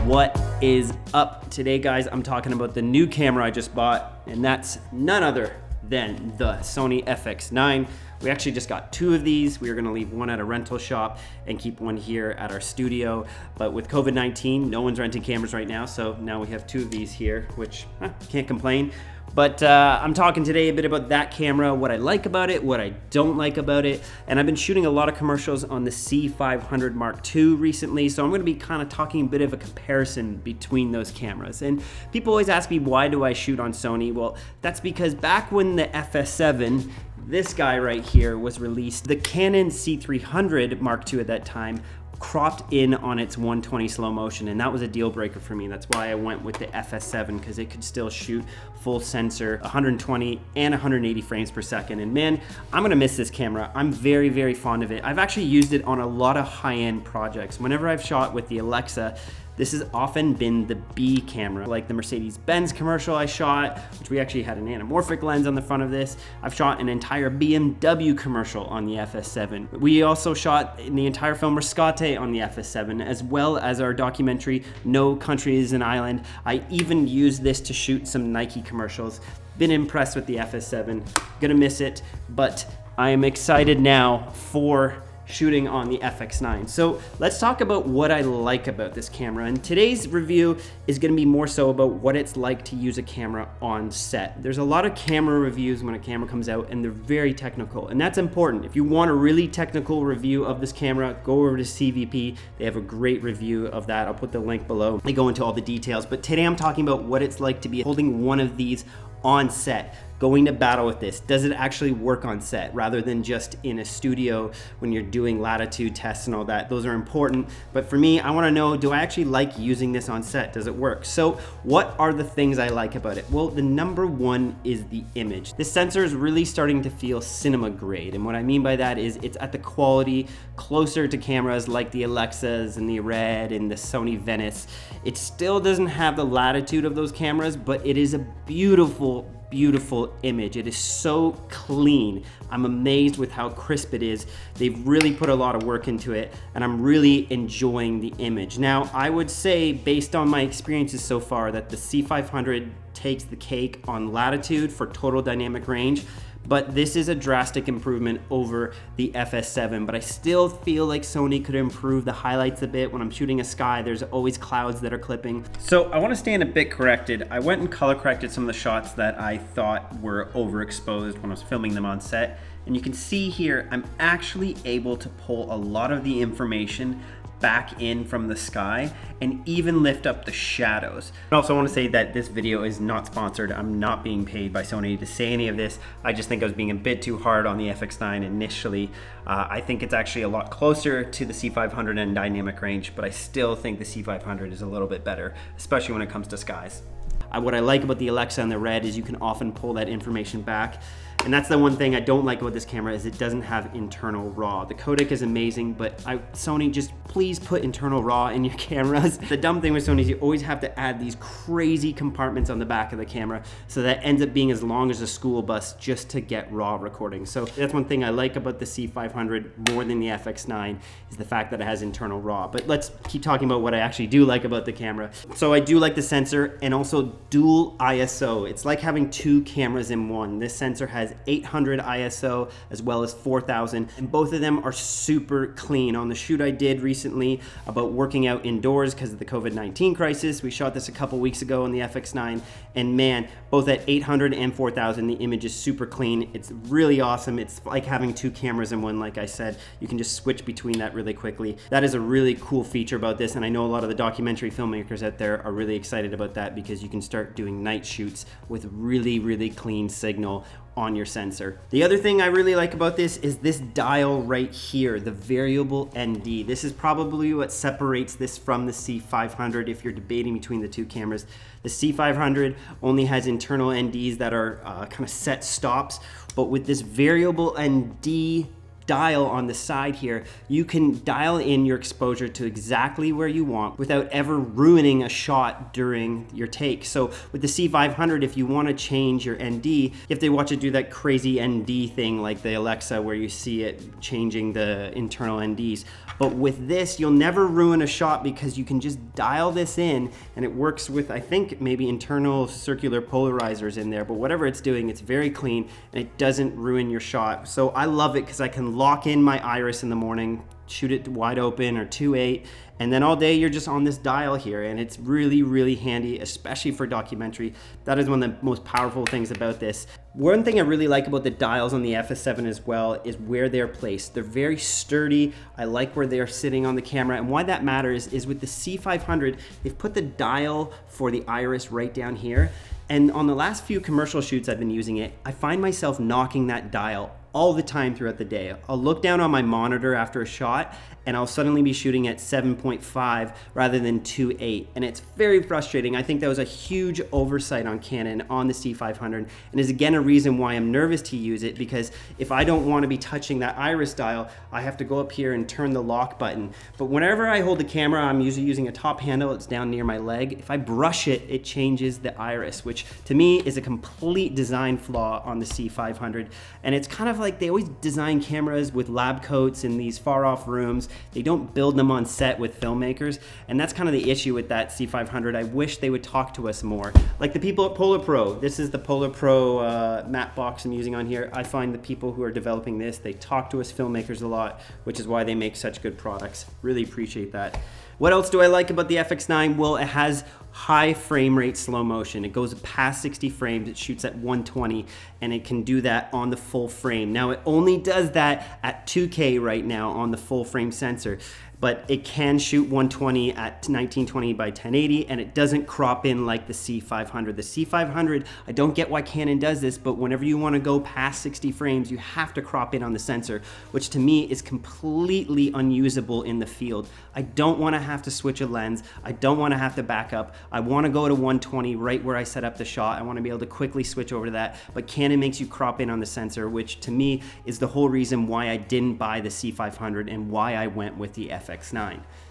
What is up today, guys? I'm talking about the new camera I just bought, and that's none other than the Sony FX9. We actually just got two of these. We were gonna leave one at a rental shop and keep one here at our studio. But with COVID-19, no one's renting cameras right now, so now we have two of these here, which can't complain. But I'm talking today a bit about that camera, what I like about it, what I don't like about it. And I've been shooting a lot of commercials on the C500 Mark II recently, so I'm gonna be kind of talking a bit of a comparison between those cameras. And people always ask me, why do I shoot on Sony? Well, that's because back when the FS7, this guy right here, was released, the Canon C300 Mark II at that time cropped in on its 120 slow motion, and that was a deal breaker for me. That's why I went with the FS7, because it could still shoot full sensor 120 and 180 frames per second. And man, I'm gonna miss this camera. I'm very, very fond of it. I've actually used it on a lot of high-end projects. Whenever I've shot with the Alexa, this has often been the B camera, like the Mercedes-Benz commercial I shot, which we actually had an anamorphic lens on the front of this. I've shot an entire BMW commercial on the FS7. We also shot in the entire film Rescate on the FS7, as well as our documentary, No Country is an Island. I even used this to shoot some Nike commercials. Been impressed with the FS7, gonna miss it, but I am excited now for shooting on the FX9. So let's talk about what I like about this camera. And today's review is gonna be more so about what it's like to use a camera on set. There's a lot of camera reviews when a camera comes out, and they're very technical, and that's important. If you want a really technical review of this camera, go over to CVP. They have a great review of that. I'll put the link below. They go into all the details, but today I'm talking about what it's like to be holding one of these on set, going to battle with this. Does it actually work on set rather than just in a studio when you're doing latitude tests and all that? Those are important, but for me, I wanna know, do I actually like using this on set? Does it work? So what are the things I like about it? Well, the number one is the image. This sensor is really starting to feel cinema grade, and what I mean by that is it's at the quality closer to cameras like the Alexas and the Red and the Sony Venice. It still doesn't have the latitude of those cameras, but it is a beautiful image. It is so clean. I'm amazed with how crisp it is. They've really put a lot of work into it, and I'm really enjoying the image. Now, I would say, based on my experiences so far, that the C500 takes the cake on latitude for total dynamic range, but this is a drastic improvement over the FS7. But I still feel like Sony could improve the highlights a bit. When I'm shooting a sky, there's always clouds that are clipping. So I wanna stand a bit corrected. I went and color corrected some of the shots that I thought were overexposed when I was filming them on set. And you can see here, I'm actually able to pull a lot of the information back in from the sky and even lift up the shadows. I also want to say that this video is not sponsored. I'm not being paid by Sony to say any of this. I just think I was being a bit too hard on the FX9 initially. I think it's actually a lot closer to the C500 in dynamic range, but I still think the C500 is a little bit better, especially when it comes to skies. What I like about the Alexa and the Red is you can often pull that information back. And that's the one thing I don't like about this camera, is it doesn't have internal RAW. The codec is amazing, but Sony, just please put internal RAW in your cameras. The dumb thing with Sony is you always have to add these crazy compartments on the back of the camera, so that ends up being as long as a school bus just to get RAW recording. So that's one thing I like about the C500 more than the FX9, is the fact that it has internal RAW. But let's keep talking about what I actually do like about the camera. So I do like the sensor, and also dual ISO. It's like having two cameras in one. This sensor has 800 ISO as well as 4000, and both of them are super clean. On the shoot I did recently about working out indoors because of the COVID-19 crisis, we shot this a couple weeks ago on the FX9, and man, both at 800 and 4000, the image is super clean. It's really awesome. It's like having two cameras in one. Like I said, you can just switch between that really quickly. That is a really cool feature about this, and I know a lot of the documentary filmmakers out there are really excited about that, because you can start doing night shoots with really clean signal on your sensor. The other thing I really like about this is this dial right here, the variable ND. This is probably what separates this from the C500 if you're debating between the two cameras. The C500 only has internal NDs that are kind of set stops, but with this variable ND dial on the side here, you can dial in your exposure to exactly where you want without ever ruining a shot during your take. So with the C500, if you want to change your ND, you have to watch it do that crazy ND thing like the Alexa where you see it changing the internal NDs. But with this, you'll never ruin a shot because you can just dial this in, and it works with, I think, maybe internal circular polarizers in there, but whatever it's doing, it's very clean and it doesn't ruin your shot. So I love it because I can lock in my iris in the morning, shoot it wide open or 2.8, and then all day you're just on this dial here, and it's really, really handy, especially for documentary. That is one of the most powerful things about this. One thing I really like about the dials on the FS7 as well is where they're placed. They're very sturdy. I like where they're sitting on the camera, and why that matters is with the C500, they've put the dial for the iris right down here, and on the last few commercial shoots I've been using it, I find myself knocking that dial all the time throughout the day. I'll look down on my monitor after a shot and I'll suddenly be shooting at 7.5 rather than 2.8, and it's very frustrating. I think that was a huge oversight on Canon on the C500, and is again a reason why I'm nervous to use it, because if I don't want to be touching that iris dial, I have to go up here and turn the lock button. But whenever I hold the camera, I'm usually using a top handle, it's down near my leg. If I brush it, it changes the iris, which to me is a complete design flaw on the C500. And it's kind of like they always design cameras with lab coats in these far off rooms. They don't build them on set with filmmakers, and that's kind of the issue with that C500. I wish they would talk to us more. Like the people at Polar Pro. This is the Polar Pro matte box I'm using on here. I find the people who are developing this, they talk to us filmmakers a lot, which is why they make such good products. Really appreciate that. What else do I like about the FX9? Well, it has high frame rate slow motion. It goes past 60 frames, it shoots at 120, and it can do that on the full frame. Now, it only does that at 2K right now on the full frame sensor, but it can shoot 120 at 1920 by 1080, and it doesn't crop in like the C500. The C500, I don't get why Canon does this, but whenever you want to go past 60 frames, you have to crop in on the sensor, which to me is completely unusable in the field. I don't want to have to switch a lens. I don't want to have to back up. I want to go to 120 right where I set up the shot. I want to be able to quickly switch over to that, but Canon makes you crop in on the sensor, which to me is the whole reason why I didn't buy the C500 and why I went with the FX9.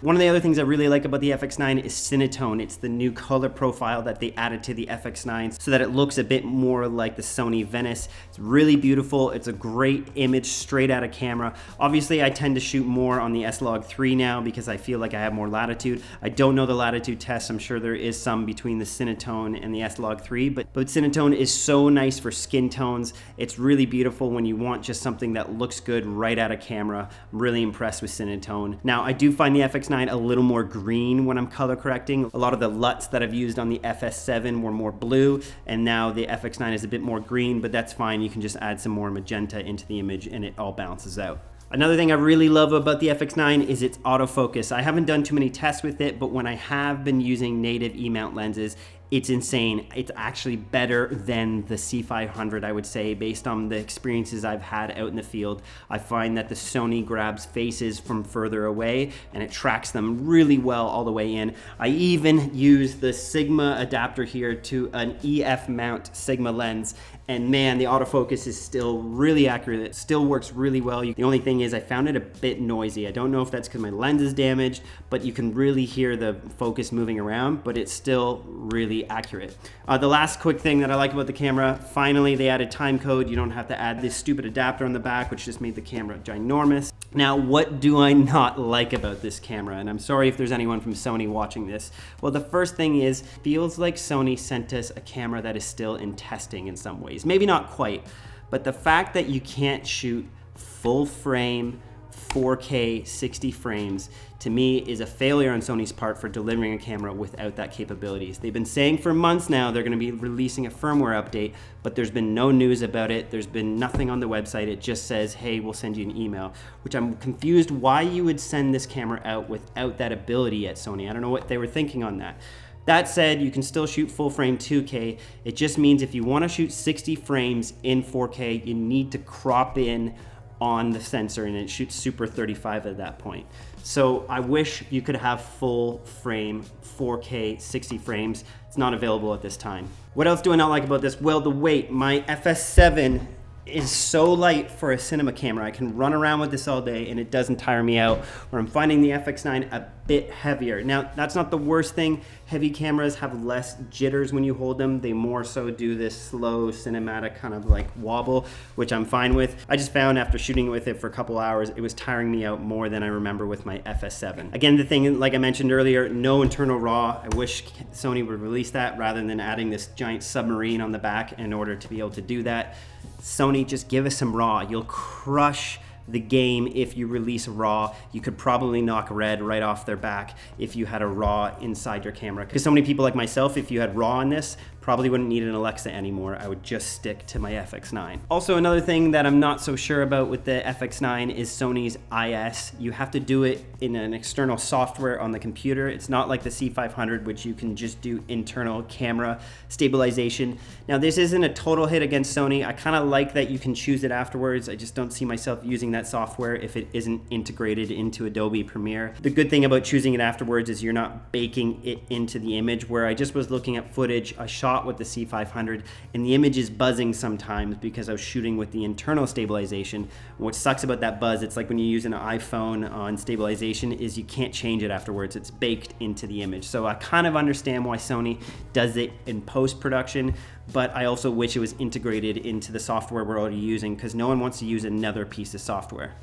One of the other things I really like about the FX9 is Cinetone. It's the new color profile that they added to the FX9 so that it looks a bit more like the Sony Venice. It's really beautiful. It's a great image straight out of camera. Obviously, I tend to shoot more on the S-Log3 now because I feel like I have more latitude. I don't know the latitude test. I'm sure there is some between the Cinetone and the S-Log3, but Cinetone is so nice for skin tones. It's really beautiful when you want just something that looks good right out of camera. I'm really impressed with Cinetone. Now, I do find the FX9 a little more green when I'm color correcting. A lot of the LUTs that I've used on the FS7 were more blue, and now the FX9 is a bit more green, but that's fine. You can just add some more magenta into the image and it all balances out. Another thing I really love about the FX9 is its autofocus. I haven't done too many tests with it, but when I have been using native E-mount lenses, it's insane. It's actually better than the C500, I would say, based on the experiences I've had out in the field. I find that the Sony grabs faces from further away and it tracks them really well all the way in. I even use the Sigma adapter here to an EF mount Sigma lens, and man, the autofocus is still really accurate. It still works really well. The only thing is I found it a bit noisy. I don't know if that's because my lens is damaged, but you can really hear the focus moving around, but it's still really accurate. The last quick thing that I like about the camera, finally they added time code. You don't have to add this stupid adapter on the back, which just made the camera ginormous. Now, what do I not like about this camera? And I'm sorry if there's anyone from Sony watching this. Well, the first thing is, feels like Sony sent us a camera that is still in testing in some ways. Maybe not quite, but the fact that you can't shoot full frame 4K 60 frames to me is a failure on Sony's part for delivering a camera without that capabilities. They've been saying for months now they're going to be releasing a firmware update, but there's been no news about it. There's been nothing on the website. It just says, hey, we'll send you an email, which I'm confused why you would send this camera out without that ability at Sony. I don't know what they were thinking on that. That said, you can still shoot full frame 2K. It just means if you want to shoot 60 frames in 4K, you need to crop in on the sensor and it shoots Super 35 at that point. So I wish you could have full frame 4K 60 frames. It's not available at this time. What else do I not like about this? Well, the weight. My FS7 is so light for a cinema camera. I can run around with this all day and it doesn't tire me out, where I'm finding the FX9 a bit heavier. Now, that's not the worst thing. Heavy cameras have less jitters when you hold them. They more so do this slow cinematic kind of like wobble, which I'm fine with. I just found after shooting with it for a couple hours, it was tiring me out more than I remember with my FS7. Again, the thing, like I mentioned earlier, no internal RAW. I wish Sony would release that rather than adding this giant submarine on the back in order to be able to do that. Sony, just give us some RAW. You'll crush the game if you release RAW. You could probably knock Red right off their back if you had a RAW inside your camera. Because so many people like myself, if you had RAW on this, probably wouldn't need an Alexa anymore. I would just stick to my FX9. Also, another thing that I'm not so sure about with the FX9 is Sony's IS. You have to do it in an external software on the computer. It's not like the C500, which you can just do internal camera stabilization. Now, this isn't a total hit against Sony. I kind of like that you can choose it afterwards. I just don't see myself using that software if it isn't integrated into Adobe Premiere. The good thing about choosing it afterwards is you're not baking it into the image, where I just was looking at footage I shot with the C500 and the image is buzzing sometimes because I was shooting with the internal stabilization. What sucks about that buzz, it's like when you use an iPhone on stabilization, is you can't change it afterwards. It's baked into the image. So I kind of understand why Sony does it in post-production, but I also wish it was integrated into the software we're already using, because no one wants to use another piece of software.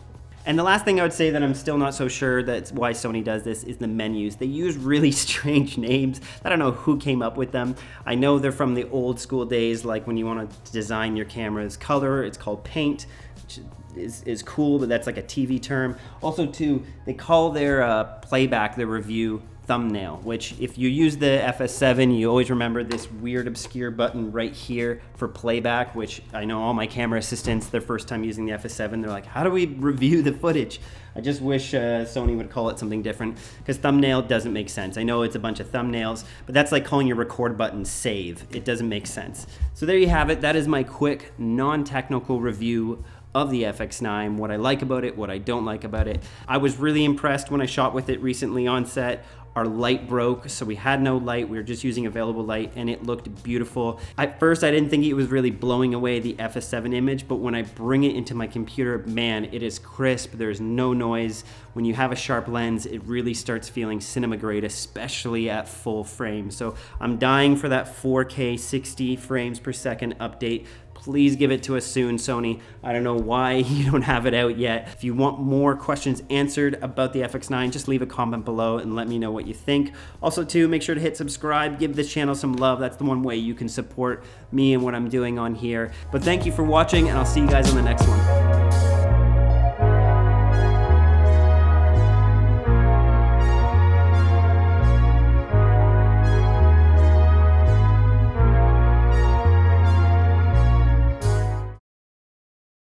And the last thing I would say that I'm still not so sure that's why Sony does this is the menus. They use really strange names. I don't know who came up with them. I know they're from the old school days, like when you want to design your camera's color, it's called paint, which is cool, but that's like a TV term. Also too, they call their playback, their review, thumbnail, which if you use the FS7, you always remember this weird obscure button right here for playback, which I know all my camera assistants, their first time using the FS7, they're like, how do we review the footage? I just wish Sony would call it something different, because thumbnail doesn't make sense. I know it's a bunch of thumbnails, but that's like calling your record button save. It doesn't make sense. So there you have it. That is my quick, non-technical review of the FX9, what I like about it, what I don't like about it. I was really impressed when I shot with it recently on set. Our light broke, so we had no light. We were just using available light, and it looked beautiful. At first, I didn't think it was really blowing away the FS7 image, but when I bring it into my computer, man, it is crisp. There's no noise. When you have a sharp lens, it really starts feeling cinema grade, especially at full frame. So I'm dying for that 4K 60 frames per second update. Please give it to us soon, Sony. I don't know why you don't have it out yet. If you want more questions answered about the FX9, just leave a comment below and let me know what you think. Also too, make sure to hit subscribe, give this channel some love. That's the one way you can support me and what I'm doing on here. But thank you for watching, and I'll see you guys on the next one.